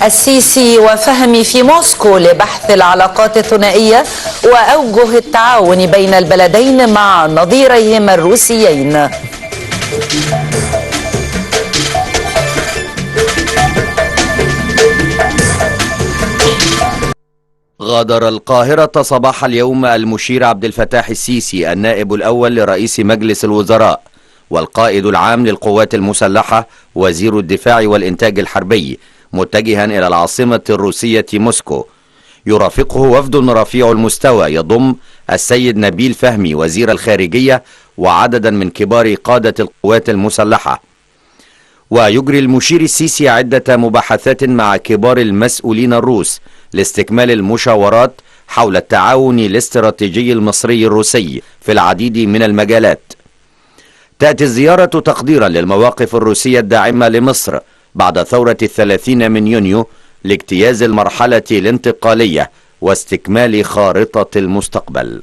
السيسي وفهمي في موسكو لبحث العلاقات الثنائية وأوجه التعاون بين البلدين مع نظيريهما الروسيين. غادر القاهرة صباح اليوم المشير عبد الفتاح السيسي النائب الأول لرئيس مجلس الوزراء والقائد العام للقوات المسلحة وزير الدفاع والإنتاج الحربي متجها إلى العاصمة الروسية موسكو. يرافقه وفد رفيع المستوى يضم السيد نبيل فهمي وزير الخارجية وعددا من كبار قادة القوات المسلحة. ويجري المشير السيسي عدة مباحثات مع كبار المسؤولين الروس لاستكمال المشاورات حول التعاون الاستراتيجي المصري الروسي في العديد من المجالات. تأتي الزيارة تقديرا للمواقف الروسية الداعمة لمصر بعد ثورة 30 من يونيو لاجتياز المرحلة الانتقالية واستكمال خارطة المستقبل.